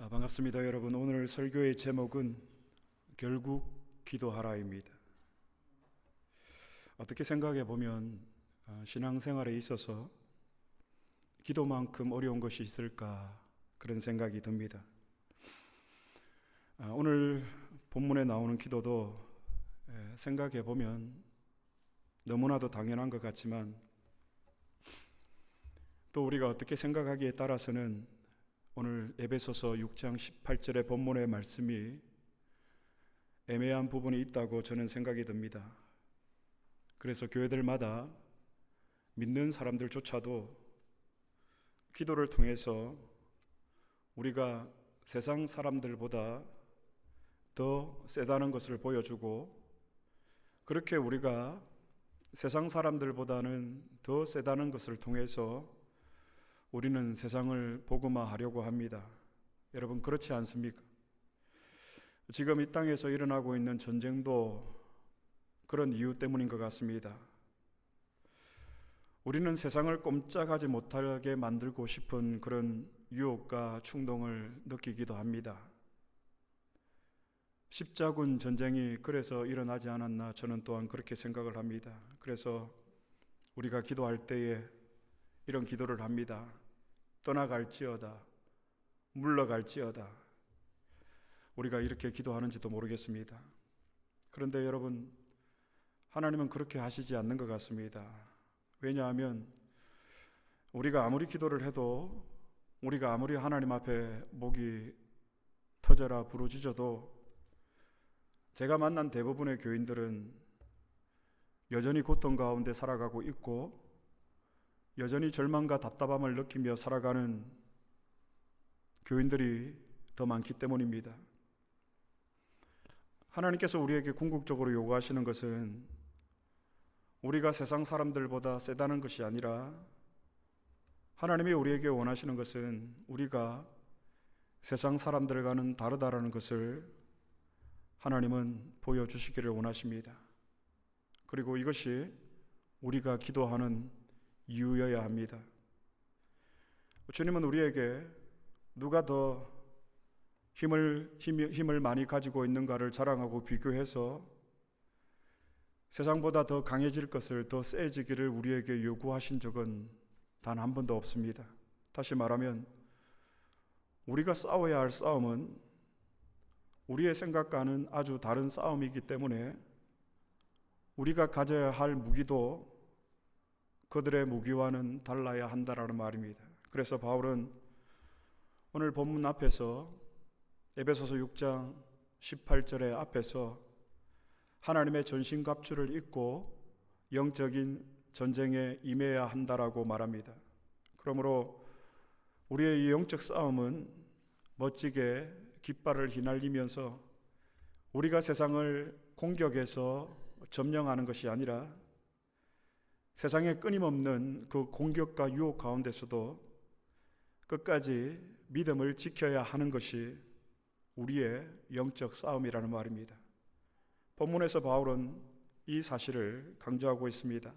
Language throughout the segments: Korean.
반갑습니다, 여러분. 오늘 설교의 제목은 결국 기도하라입니다. 어떻게 생각해 보면 신앙생활에 있어서 기도만큼 어려운 것이 있을까 그런 생각이 듭니다. 오늘 본문에 나오는 기도도 생각해 보면 너무나도 당연한 것 같지만 또 우리가 어떻게 생각하기에 따라서는 오늘 에베소서 6장 18절의 본문의 말씀이 애매한 부분이 있다고 저는 생각이 듭니다. 그래서 교회들마다 믿는 사람들조차도 기도를 통해서 우리가 세상 사람들보다 더 세다는 것을 보여주고, 그렇게 우리가 세상 사람들보다는 더 세다는 것을 통해서 우리는 세상을 복음화하려고 합니다. 여러분, 그렇지 않습니까? 지금 이 땅에서 일어나고 있는 전쟁도 그런 이유 때문인 것 같습니다. 우리는 세상을 꼼짝하지 못하게 만들고 싶은 그런 유혹과 충동을 느끼기도 합니다. 십자군 전쟁이 그래서 일어나지 않았나, 저는 또한 그렇게 생각을 합니다. 그래서 우리가 기도할 때에 이런 기도를 합니다. 떠나갈지어다, 물러갈지어다. 우리가 이렇게 기도하는지도 모르겠습니다. 그런데 여러분, 하나님은 그렇게 하시지 않는 것 같습니다. 왜냐하면 우리가 아무리 기도를 해도, 우리가 아무리 하나님 앞에 목이 터져라 부르짖어도, 제가 만난 대부분의 교인들은 여전히 고통 가운데 살아가고 있고 여전히 절망과 답답함을 느끼며 살아가는 교인들이 더 많기 때문입니다. 하나님께서 우리에게 궁극적으로 요구하시는 것은 우리가 세상 사람들보다 세다는 것이 아니라, 하나님이 우리에게 원하시는 것은 우리가 세상 사람들과는 다르다라는 것을 하나님은 보여주시기를 원하십니다. 그리고 이것이 우리가 기도하는 이유여야 합니다. 주님은 우리에게 누가 더 힘을 많이 가지고 있는가를 자랑하고 비교해서 세상보다 더 강해질 것을, 더 세지기를 우리에게 요구하신 적은 단 한 번도 없습니다. 다시 말하면 우리가 싸워야 할 싸움은 우리의 생각과는 아주 다른 싸움이기 때문에 우리가 가져야 할 무기도 그들의 무기와는 달라야 한다라는 말입니다. 그래서 바울은 오늘 본문 앞에서, 에베소서 6장 18절의 앞에서 하나님의 전신갑주를 입고 영적인 전쟁에 임해야 한다라고 말합니다. 그러므로 우리의 이 영적 싸움은 멋지게 깃발을 휘날리면서 우리가 세상을 공격해서 점령하는 것이 아니라, 세상의 끊임없는 그 공격과 유혹 가운데서도 끝까지 믿음을 지켜야 하는 것이 우리의 영적 싸움이라는 말입니다. 본문에서 바울은 이 사실을 강조하고 있습니다.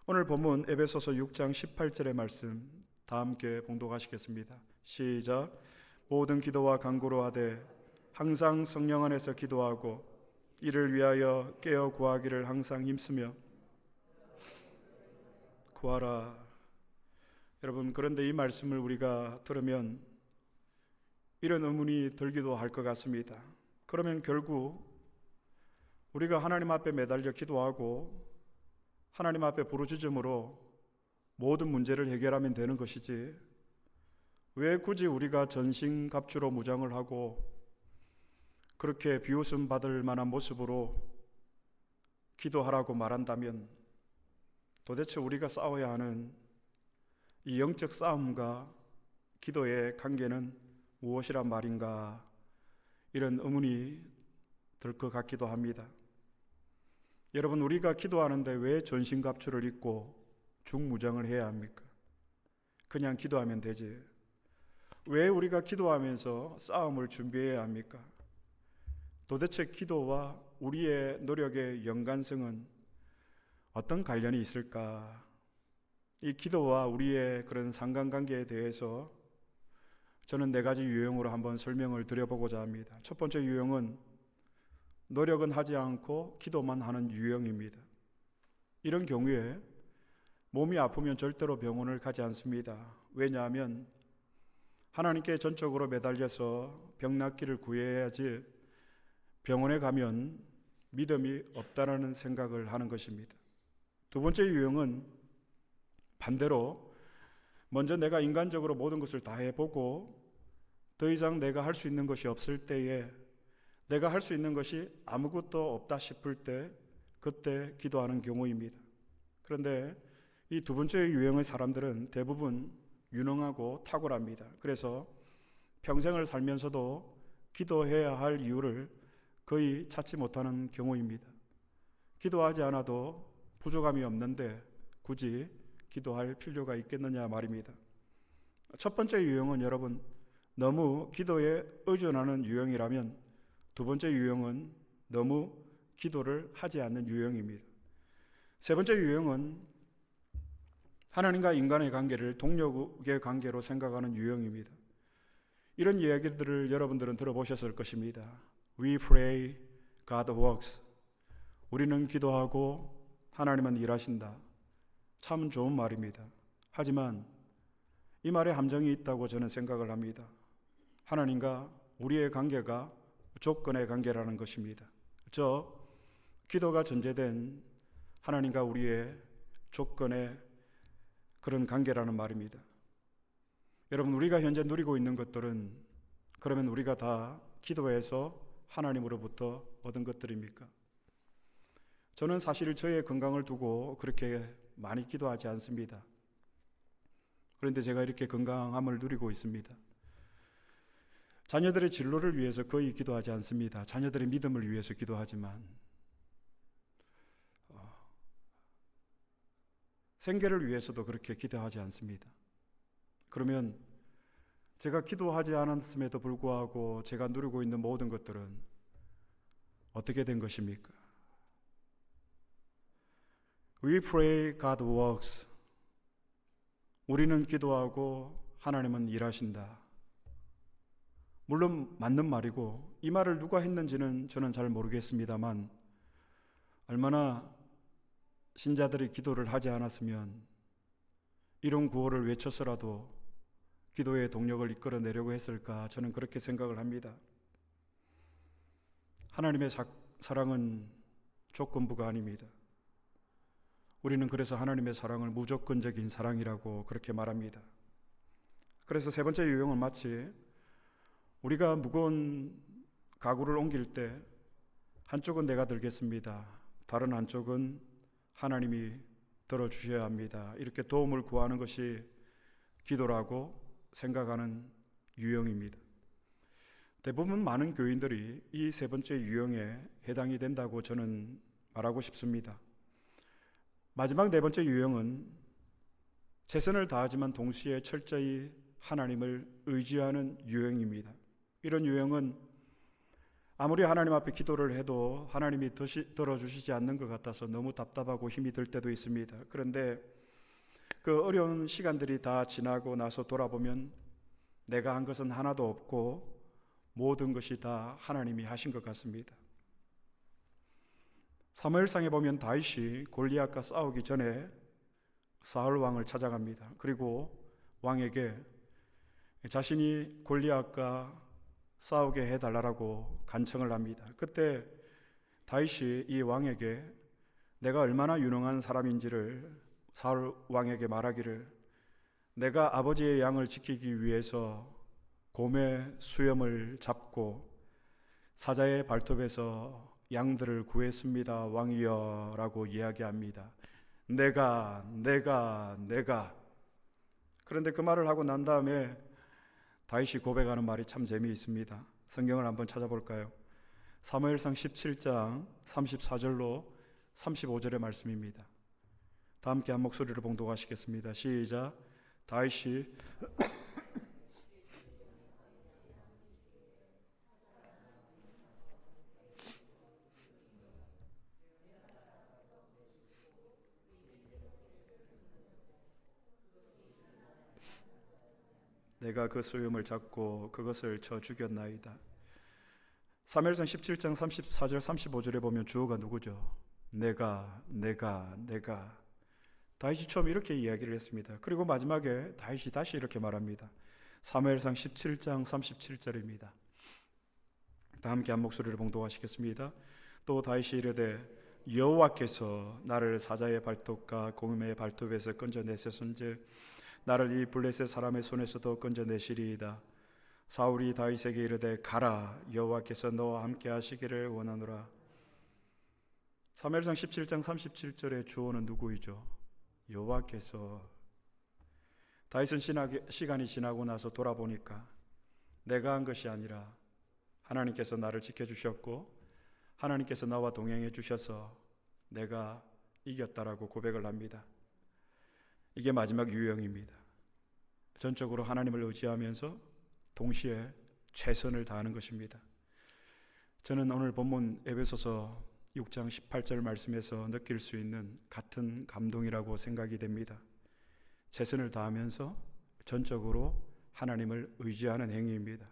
오늘 본문 에베소서 6장 18절의 말씀 다 함께 봉독하시겠습니다. 시작. 모든 기도와 간구로 하되 항상 성령 안에서 기도하고 이를 위하여 깨어 구하기를 항상 힘쓰며 구하라. 여러분, 그런데 이 말씀을 우리가 들으면 이런 의문이 들기도 할 것 같습니다. 그러면 결국 우리가 하나님 앞에 매달려 기도하고 하나님 앞에 부르짖음으로 모든 문제를 해결하면 되는 것이지, 왜 굳이 우리가 전신갑주로 무장을 하고 그렇게 비웃음 받을 만한 모습으로 기도하라고 말한다면, 도대체 우리가 싸워야 하는 이 영적 싸움과 기도의 관계는 무엇이란 말인가, 이런 의문이 들 것 같기도 합니다. 여러분, 우리가 기도하는데 왜 전신갑주를 입고 중무장을 해야 합니까? 그냥 기도하면 되지. 왜 우리가 기도하면서 싸움을 준비해야 합니까? 도대체 기도와 우리의 노력의 연관성은 어떤 관련이 있을까? 이 기도와 우리의 그런 상관관계에 대해서 저는 네 가지 유형으로 한번 설명을 드려보고자 합니다. 첫 번째 유형은 노력은 하지 않고 기도만 하는 유형입니다. 이런 경우에 몸이 아프면 절대로 병원을 가지 않습니다. 왜냐하면 하나님께 전적으로 매달려서 병 낫기를 구해야지 병원에 가면 믿음이 없다라는 생각을 하는 것입니다. 두 번째 유형은 반대로 먼저 내가 인간적으로 모든 것을 다 해보고 더 이상 내가 할 수 있는 것이 없을 때에, 내가 할 수 있는 것이 아무것도 없다 싶을 때, 그때 기도하는 경우입니다. 그런데 이 두 번째 유형의 사람들은 대부분 유능하고 탁월합니다. 그래서 평생을 살면서도 기도해야 할 이유를 거의 찾지 못하는 경우입니다. 기도하지 않아도 부족함이 없는데 굳이 기도할 필요가 있겠느냐 말입니다. 첫 번째 유형은 여러분 너무 기도에 의존하는 유형이라면, 두 번째 유형은 너무 기도를 하지 않는 유형입니다. 세 번째 유형은 하나님과 인간의 관계를 동력의 관계로 생각하는 유형입니다. 이런 이야기들을 여러분들은 들어보셨을 것입니다. We pray, God works. 우리는 기도하고 하나님은 일하신다. 참 좋은 말입니다. 하지만 이 말에 함정이 있다고 저는 생각을 합니다. 하나님과 우리의 관계가 조건의 관계라는 것입니다. 기도가 전제된 하나님과 우리의 조건의 그런 관계라는 말입니다. 여러분, 우리가 현재 누리고 있는 것들은 그러면 우리가 다 기도해서 하나님으로부터 얻은 것들입니까? 저는 사실 저의 건강을 두고 그렇게 많이 기도하지 않습니다. 그런데 제가 이렇게 건강함을 누리고 있습니다. 자녀들의 진로를 위해서 거의 기도하지 않습니다. 자녀들의 믿음을 위해서 기도하지만 생계를 위해서도 그렇게 기도하지 않습니다. 그러면 제가 기도하지 않았음에도 불구하고 제가 누리고 있는 모든 것들은 어떻게 된 것입니까? We pray, God works. 우리는 기도하고 하나님은 일하신다. 물론 맞는 말이고 이 말을 누가 했는지는 저는 잘 모르겠습니다만, 얼마나 신자들이 기도를 하지 않았으면 이런 구호를 외쳐서라도 기도의 동력을 이끌어내려고 했을까, 저는 그렇게 생각을 합니다. 하나님의 사랑은 조건부가 아닙니다. 우리는 그래서 하나님의 사랑을 무조건적인 사랑이라고 그렇게 말합니다. 그래서 세 번째 유형은 마치 우리가 무거운 가구를 옮길 때 한쪽은 내가 들겠습니다, 다른 한쪽은 하나님이 들어주셔야 합니다, 이렇게 도움을 구하는 것이 기도라고 생각하는 유형입니다. 대부분 많은 교인들이 이 세 번째 유형에 해당이 된다고 저는 말하고 싶습니다. 마지막 네 번째 유형은 최선을 다하지만 동시에 철저히 하나님을 의지하는 유형입니다. 이런 유형은 아무리 하나님 앞에 기도를 해도 하나님이 들어주시지 않는 것 같아서 너무 답답하고 힘이 들 때도 있습니다. 그런데 그 어려운 시간들이 다 지나고 나서 돌아보면 내가 한 것은 하나도 없고 모든 것이 다 하나님이 하신 것 같습니다. 사무엘상에 보면 다윗이 골리앗과 싸우기 전에 사울 왕을 찾아갑니다. 그리고 왕에게 자신이 골리앗과 싸우게 해달라고 간청을 합니다. 그때 다윗이 이 왕에게 내가 얼마나 유능한 사람인지를 사울 왕에게 말하기를, 내가 아버지의 양을 지키기 위해서 곰의 수염을 잡고 사자의 발톱에서 양들을 구했습니다, 왕이여 라고 이야기합니다. 내가. 그런데 그 말을 하고 난 다음에 다윗이 고백하는 말이 참 재미있습니다. 성경을 한번 찾아볼까요? 사무엘상 17장 34절로 35절의 말씀입니다. 다 함께 한 목소리로 봉독하시겠습니다. 시작. 다윗이 내가 그 수염을 잡고 그것을 쳐 죽였나이다. 사무엘상 17장 34절 35절에 보면 주어가 누구죠? 내가. 다윗이 처음 이렇게 이야기를 했습니다. 그리고 마지막에 다윗이 다시 이렇게 말합니다. 사무엘상 17장 37절입니다. 다 함께 한 목소리로 봉독하시겠습니다. 또 다윗이 이르되 여호와께서 나를 사자의 발톱과 곰의 발톱에서 건져내셨은즉 나를 이 블레셋 사람의 손에서도 건져내시리이다. 사울이 다윗에게 이르되 가라, 여호와께서 너와 함께 하시기를 원하노라. 사무엘상 17장 37절의 주어는 누구이죠? 여호와께서. 다윗은 시간이 지나고 나서 돌아보니까 내가 한 것이 아니라 하나님께서 나를 지켜주셨고 하나님께서 나와 동행해 주셔서 내가 이겼다라고 고백을 합니다. 이게 마지막 유형입니다. 전적으로 하나님을 의지하면서 동시에 최선을 다하는 것입니다. 저는 오늘 본문 에베소서 6장 18절 말씀에서 느낄 수 있는 같은 감동이라고 생각이 됩니다. 최선을 다하면서 전적으로 하나님을 의지하는 행위입니다.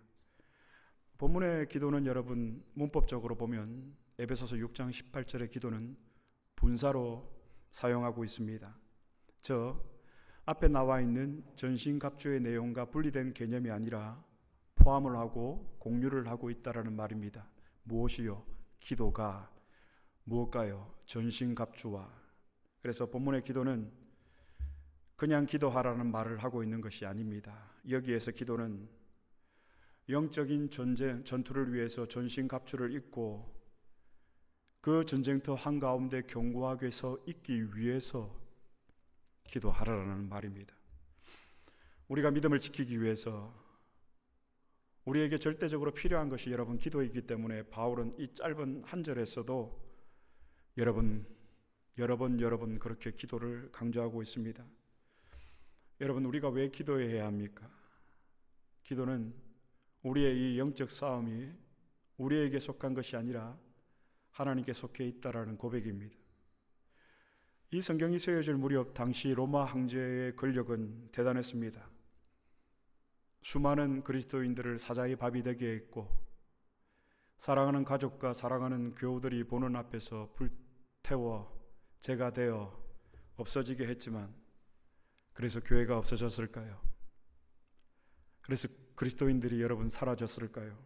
본문의 기도는 여러분 문법적으로 보면 에베소서 6장 18절의 기도는 분사로 사용하고 있습니다. 앞에 나와 있는 전신갑주의 내용과 분리된 개념이 아니라 포함을 하고 공유를 하고 있다라는 말입니다. 무엇이요? 기도가. 무엇가요? 전신갑주와. 그래서 본문의 기도는 그냥 기도하라는 말을 하고 있는 것이 아닙니다. 여기에서 기도는 영적인 전투를 위해서 전신갑주를 입고 그 전쟁터 한가운데 견고하게 서 있기 위해서 기도하라는 말입니다. 우리가 믿음을 지키기 위해서 우리에게 절대적으로 필요한 것이 여러분 기도이기 때문에 바울은 이 짧은 한 절에서도 여러 번 그렇게 기도를 강조하고 있습니다. 여러분, 우리가 왜 기도해야 합니까? 기도는 우리의 이 영적 싸움이 우리에게 속한 것이 아니라 하나님께 속해 있다라는 고백입니다. 이 성경이 쓰여질 무렵 당시 로마 황제의 권력은 대단했습니다. 수많은 그리스도인들을 사자의 밥이 되게 했고 사랑하는 가족과 사랑하는 교우들이 보는 앞에서 불태워 죄가 되어 없어지게 했지만 그래서 교회가 없어졌을까요? 그래서 그리스도인들이 여러분 사라졌을까요?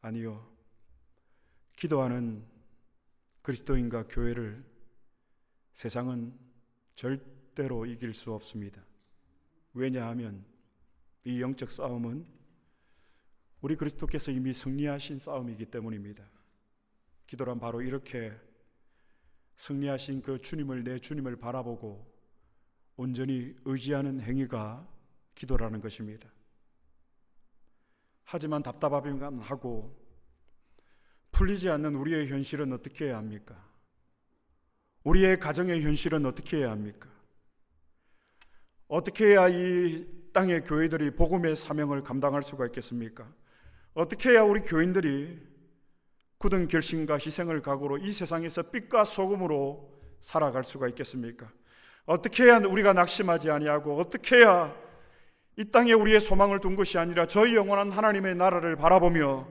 아니요. 기도하는 그리스도인과 교회를 세상은 절대로 이길 수 없습니다. 왜냐하면 이 영적 싸움은 우리 그리스도께서 이미 승리하신 싸움이기 때문입니다. 기도란 바로 이렇게 승리하신 그 주님을, 내 주님을 바라보고 온전히 의지하는 행위가 기도라는 것입니다. 하지만 답답하기만 하고 풀리지 않는 우리의 현실은 어떻게 해야 합니까? 우리의 가정의 현실은 어떻게 해야 합니까? 어떻게 해야 이 땅의 교회들이 복음의 사명을 감당할 수가 있겠습니까? 어떻게 해야 우리 교인들이 굳은 결심과 희생을 각오로 이 세상에서 빛과 소금으로 살아갈 수가 있겠습니까? 어떻게 해야 우리가 낙심하지 아니하고 어떻게 해야 이 땅에 우리의 소망을 둔 것이 아니라 저희 영원한 하나님의 나라를 바라보며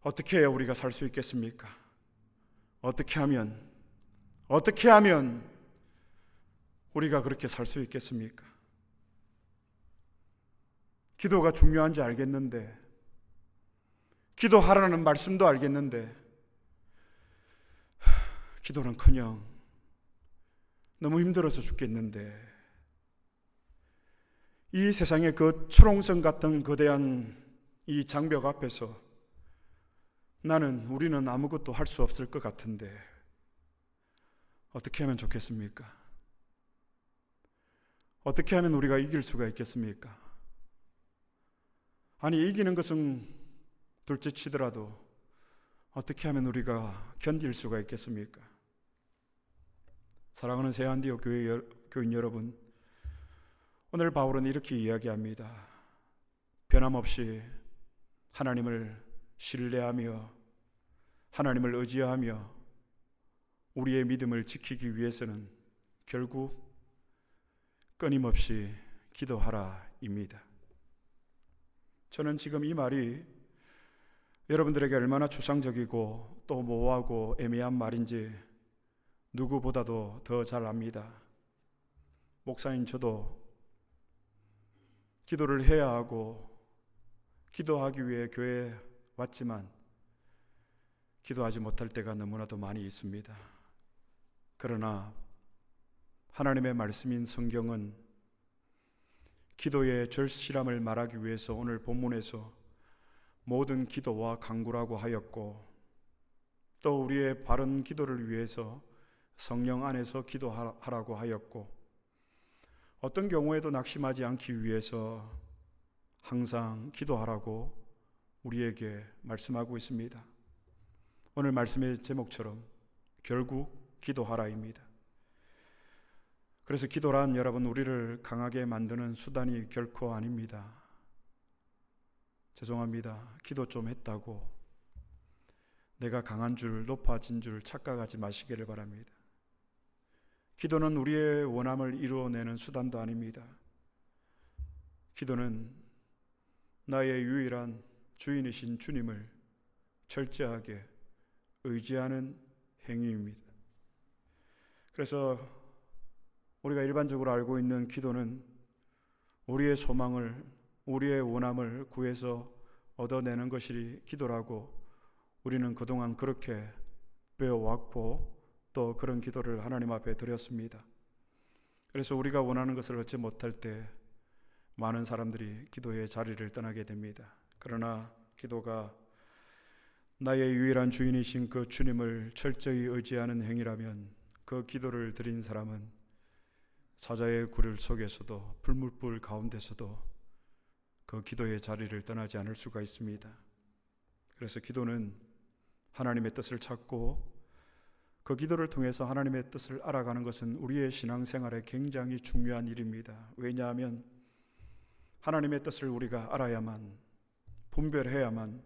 어떻게 해야 우리가 살 수 있겠습니까? 어떻게 하면 우리가 그렇게 살 수 있겠습니까? 기도가 중요한지 알겠는데, 기도하라는 말씀도 알겠는데, 기도는커녕 너무 힘들어서 죽겠는데, 이 세상의 그 초롱성 같은 거대한 이 장벽 앞에서 우리는 아무것도 할 수 없을 것 같은데 어떻게 하면 좋겠습니까? 어떻게 하면 우리가 이길 수가 있겠습니까? 아니, 이기는 것은 둘째 치더라도 어떻게 하면 우리가 견딜 수가 있겠습니까? 사랑하는 새안디옥 교회 교인 여러분, 오늘 바울은 이렇게 이야기합니다. 변함없이 하나님을 신뢰하며 하나님을 의지하며 우리의 믿음을 지키기 위해서는 결국 끊임없이 기도하라입니다. 저는 지금 이 말이 여러분들에게 얼마나 추상적이고 또 모호하고 애매한 말인지 누구보다도 더 잘 압니다. 목사인 저도 기도를 해야 하고 기도하기 위해 교회에 왔지만 기도하지 못할 때가 너무나도 많이 있습니다. 그러나 하나님의 말씀인 성경은 기도의 절실함을 말하기 위해서 오늘 본문에서 모든 기도와 간구라고 하였고, 또 우리의 바른 기도를 위해서 성령 안에서 기도하라고 하였고, 어떤 경우에도 낙심하지 않기 위해서 항상 기도하라고 우리에게 말씀하고 있습니다. 오늘 말씀의 제목처럼 결국 기도하라입니다. 그래서 기도란 여러분 우리를 강하게 만드는 수단이 결코 아닙니다. 죄송합니다. 기도 좀 했다고 내가 강한 줄, 높아진 줄 착각하지 마시기를 바랍니다. 기도는 우리의 원함을 이루어내는 수단도 아닙니다. 기도는 나의 유일한 주인이신 주님을 철저하게 의지하는 행위입니다. 그래서 우리가 일반적으로 알고 있는 기도는 우리의 소망을, 우리의 원함을 구해서 얻어내는 것이 기도라고 우리는 그동안 그렇게 배워왔고 또 그런 기도를 하나님 앞에 드렸습니다. 그래서 우리가 원하는 것을 얻지 못할 때 많은 사람들이 기도의 자리를 떠나게 됩니다. 그러나 기도가 나의 유일한 주인이신 그 주님을 철저히 의지하는 행위라면 그 기도를 드린 사람은 사자의 굴 속에서도 불물불 가운데서도 그 기도의 자리를 떠나지 않을 수가 있습니다. 그래서 기도는 하나님의 뜻을 찾고 그 기도를 통해서 하나님의 뜻을 알아가는 것은 우리의 신앙생활에 굉장히 중요한 일입니다. 왜냐하면 하나님의 뜻을 우리가 알아야만, 분별해야만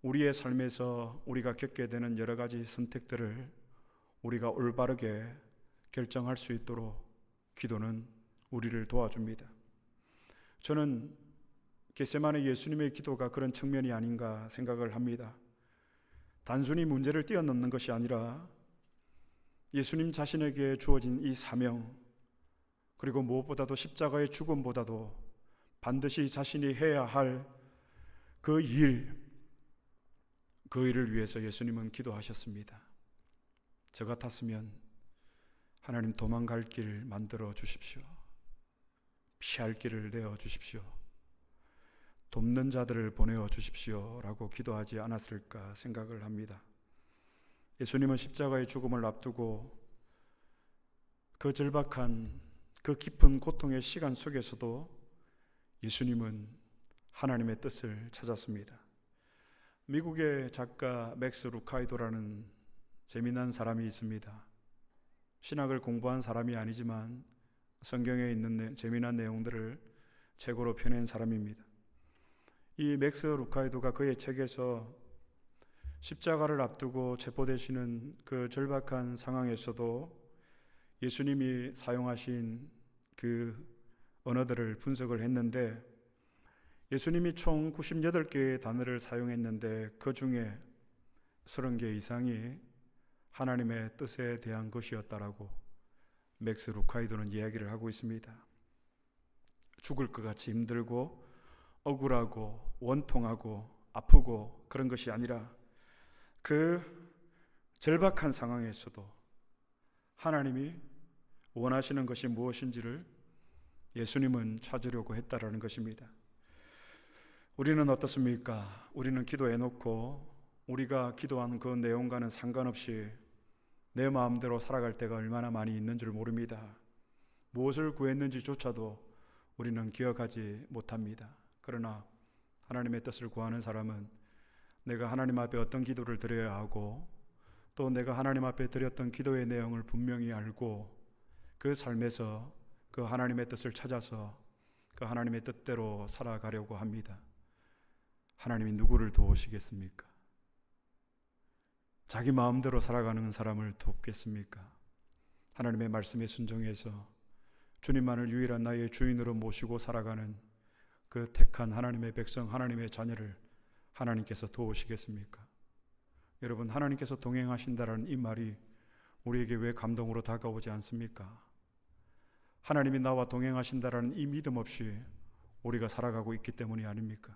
우리의 삶에서 우리가 겪게 되는 여러 가지 선택들을 우리가 올바르게 결정할 수 있도록 기도는 우리를 도와줍니다. 저는 겟세마네 예수님의 기도가 그런 측면이 아닌가 생각을 합니다. 단순히 문제를 뛰어넘는 것이 아니라 예수님 자신에게 주어진 이 사명, 그리고 무엇보다도 십자가의 죽음보다도 반드시 자신이 해야 할 그 일을 위해서 예수님은 기도하셨습니다. 저 같았으면 하나님 도망갈 길 만들어 주십시오. 피할 길을 내어 주십시오. 돕는 자들을 보내어 주십시오 라고 기도하지 않았을까 생각을 합니다. 예수님은 십자가의 죽음을 앞두고 그 절박한 그 깊은 고통의 시간 속에서도 예수님은 하나님의 뜻을 찾았습니다. 미국의 작가 맥스 루카이도라는 재미난 사람이 있습니다. 신학을 공부한 사람이 아니지만 성경에 있는 재미난 내용들을 책으로 펴낸 사람입니다. 이 맥스 루카이도가 그의 책에서 십자가를 앞두고 체포되시는 그 절박한 상황에서도 예수님이 사용하신 그 언어들을 분석을 했는데, 예수님이 총 98개의 단어를 사용했는데 그 중에 30개 이상이 하나님의 뜻에 대한 것이었다라고 맥스 루카이도는 이야기를 하고 있습니다. 죽을 것 같이 힘들고 억울하고 원통하고 아프고 그런 것이 아니라 그 절박한 상황에서도 하나님이 원하시는 것이 무엇인지를 예수님은 찾으려고 했다라는 것입니다. 우리는 어떻습니까? 우리는 기도해놓고 우리가 기도한 그 내용과는 상관없이 내 마음대로 살아갈 때가 얼마나 많이 있는 줄 모릅니다. 무엇을 구했는지조차도 우리는 기억하지 못합니다. 그러나 하나님의 뜻을 구하는 사람은 내가 하나님 앞에 어떤 기도를 드려야 하고 또 내가 하나님 앞에 드렸던 기도의 내용을 분명히 알고 그 삶에서 그 하나님의 뜻을 찾아서 그 하나님의 뜻대로 살아가려고 합니다. 하나님이 누구를 도우시겠습니까? 자기 마음대로 살아가는 사람을 돕겠습니까? 하나님의 말씀에 순종해서 주님만을 유일한 나의 주인으로 모시고 살아가는 그 택한 하나님의 백성, 하나님의 자녀를 하나님께서 도우시겠습니까? 여러분, 하나님께서 동행하신다라는 이 말이 우리에게 왜 감동으로 다가오지 않습니까? 하나님이 나와 동행하신다라는 이 믿음 없이 우리가 살아가고 있기 때문이 아닙니까?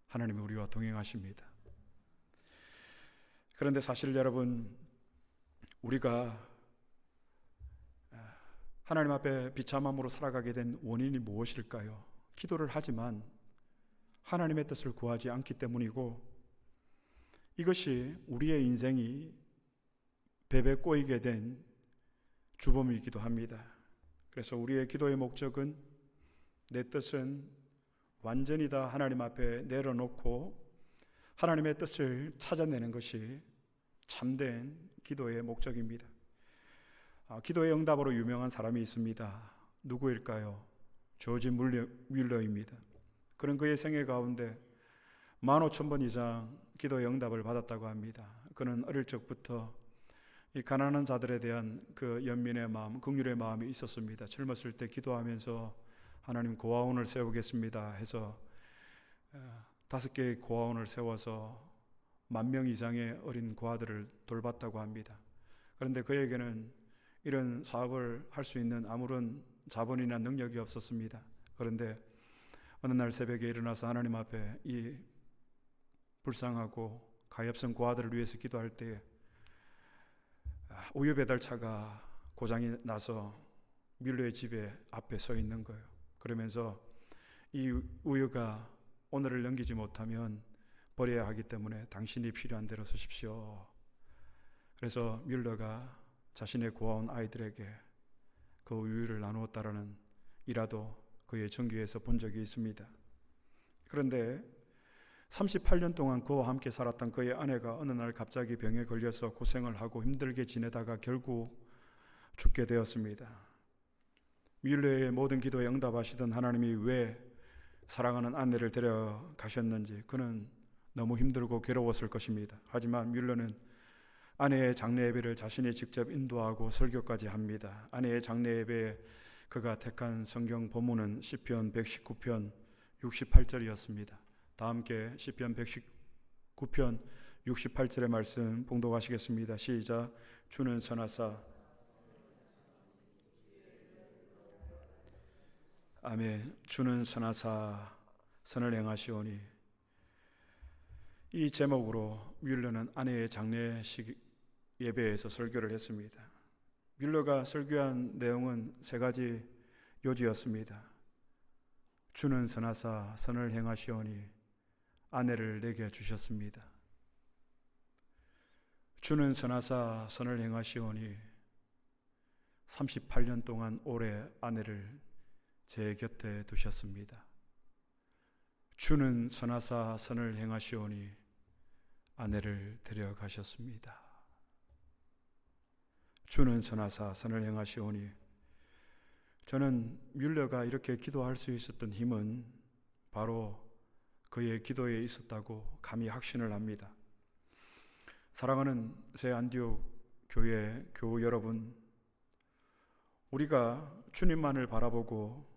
하나님이 우리와 동행하십니다. 그런데 사실 여러분, 우리가 하나님 앞에 비참함으로 살아가게 된 원인이 무엇일까요? 기도를 하지만 하나님의 뜻을 구하지 않기 때문이고, 이것이 우리의 인생이 베베 꼬이게 된 주범이기도 합니다. 그래서 우리의 기도의 목적은 내 뜻은 완전히 다 하나님 앞에 내려놓고 하나님의 뜻을 찾아내는 것이 참된 기도의 목적입니다. 기도의 응답으로 유명한 사람이 있습니다. 누구일까요? 조지 뮬러입니다. 그런 그의 생애 가운데 15,000번 이상 기도의 응답을 받았다고 합니다. 그는 어릴 적부터 이 가난한 자들에 대한 그 연민의 마음, 긍휼의 마음이 있었습니다. 젊었을 때 기도하면서 하나님 고아원을 세우겠습니다 해서 5개의 고아원을 세워서 10,000명 이상의 어린 고아들을 돌봤다고 합니다. 그런데 그에게는 이런 사업을 할 수 있는 아무런 자본이나 능력이 없었습니다. 그런데 어느 날 새벽에 일어나서 하나님 앞에 이 불쌍하고 가엾은 고아들을 위해서 기도할 때에 우유 배달차가 고장이 나서 뮬러의 집에 앞에 서 있는 거예요. 그러면서 이 우유가 오늘을 넘기지 못하면 버려야 하기 때문에 당신이 필요한 대로 쓰십시오. 그래서 뮬러가 자신의 고아원 아이들에게 그 우유를 나누었다라는 일화도 그의 전기에서 본 적이 있습니다. 그런데 38년 동안 그와 함께 살았던 그의 아내가 어느 날 갑자기 병에 걸려서 고생을 하고 힘들게 지내다가 결국 죽게 되었습니다. 뮬러의 모든 기도에 응답하시던 하나님이 왜 사랑하는 아내를 데려가셨는지 그는 너무 힘들고 괴로웠을 것입니다. 하지만 뮬러는 아내의 장례 예배를 자신이 직접 인도하고 설교까지 합니다. 아내의 장례 예배에 그가 택한 성경 본문은 시편 119편 68절이었습니다. 다 함께 시편 119편 68절의 말씀 봉독하시겠습니다. 시작. 주는 선하사 아멘. 주는 선하사 선을 행하시오니. 이 제목으로 뮬러는 아내의 장례식 예배에서 설교를 했습니다. 뮬러가 설교한 내용은 3가지 요지였습니다. 주는 선하사 선을 행하시오니 아내를 내게 주셨습니다. 주는 선하사 선을 행하시오니 38년 동안 오래 아내를 제 곁에 두셨습니다. 주는 선하사 선을 행하시오니 아내를 데려가셨습니다. 주는 선하사 선을 행하시오니. 저는 뮬러가 이렇게 기도할 수 있었던 힘은 바로 그의 기도에 있었다고 감히 확신을 합니다. 사랑하는 새 안디옥 교회 교우 여러분, 우리가 주님만을 바라보고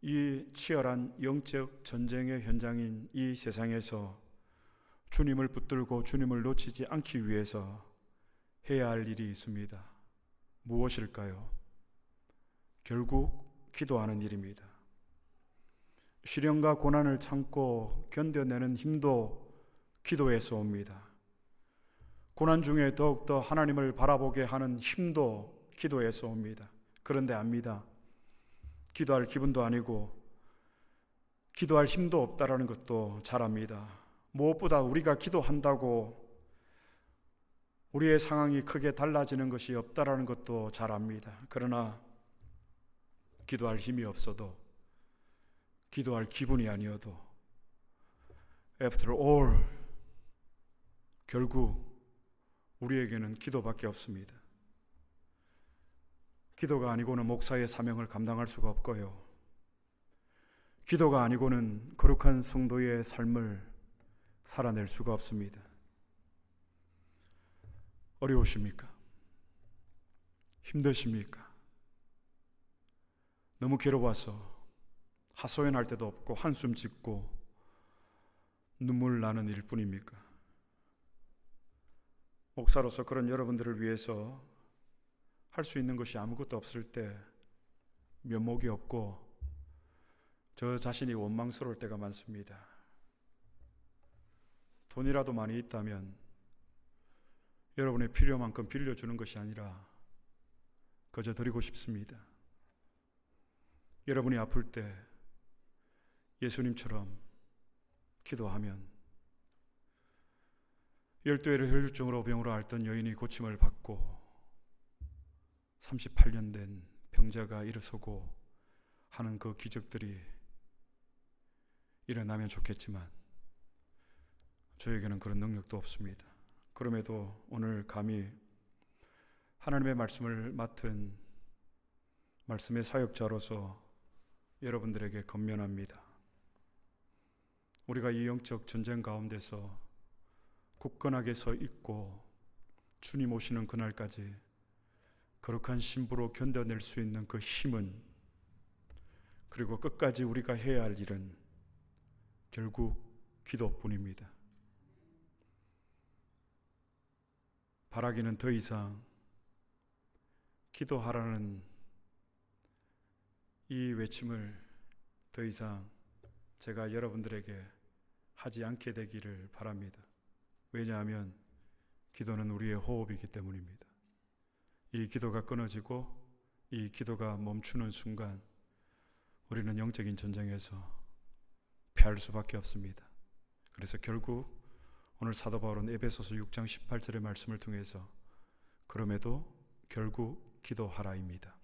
이 치열한 영적 전쟁의 현장인 이 세상에서 주님을 붙들고 주님을 놓치지 않기 위해서 해야 할 일이 있습니다. 무엇일까요? 결국 기도하는 일입니다. 시련과 고난을 참고 견뎌내는 힘도 기도에서 옵니다. 고난 중에 더욱더 하나님을 바라보게 하는 힘도 기도에서 옵니다. 그런데 압니다. 기도할 기분도 아니고 기도할 힘도 없다라는 것도 잘 압니다. 무엇보다 우리가 기도한다고 우리의 상황이 크게 달라지는 것이 없다라는 것도 잘 압니다. 그러나 기도할 힘이 없어도, 기도할 기분이 아니어도 After all 결국 우리에게는 기도밖에 없습니다. 기도가 아니고는 목사의 사명을 감당할 수가 없고요. 기도가 아니고는 거룩한 성도의 삶을 살아낼 수가 없습니다. 어려우십니까? 힘드십니까? 너무 괴로워서 하소연할 데도 없고 한숨 짓고 눈물 나는 일뿐입니까? 목사로서 그런 여러분들을 위해서 할 수 있는 것이 아무것도 없을 때 면목이 없고 저 자신이 원망스러울 때가 많습니다. 돈이라도 많이 있다면 여러분의 필요만큼 빌려주는 것이 아니라 그저 드리고 싶습니다. 여러분이 아플 때 예수님처럼 기도하면 12회를 혈류증으로 병으로 앓던 여인이 고침을 받고 38년 된 병자가 일어서고 하는 그 기적들이 일어나면 좋겠지만 저에게는 그런 능력도 없습니다. 그럼에도 오늘 감히 하나님의 말씀을 맡은 말씀의 사역자로서 여러분들에게 권면합니다. 우리가 이 영적 전쟁 가운데서 굳건하게 서 있고 주님 오시는 그날까지 거룩한 신부로 견뎌낼 수 있는 그 힘은, 그리고 끝까지 우리가 해야 할 일은 결국 기도뿐입니다. 바라기는 더 이상 기도하라는 이 외침을 더 이상 제가 여러분들에게 하지 않게 되기를 바랍니다. 왜냐하면 기도는 우리의 호흡이기 때문입니다. 이 기도가 끊어지고 이 기도가 멈추는 순간 우리는 영적인 전쟁에서 패할 수밖에 없습니다. 그래서 결국 오늘 사도 바울은 에베소서 6장 18절의 말씀을 통해서 그럼에도 결국 기도하라입니다.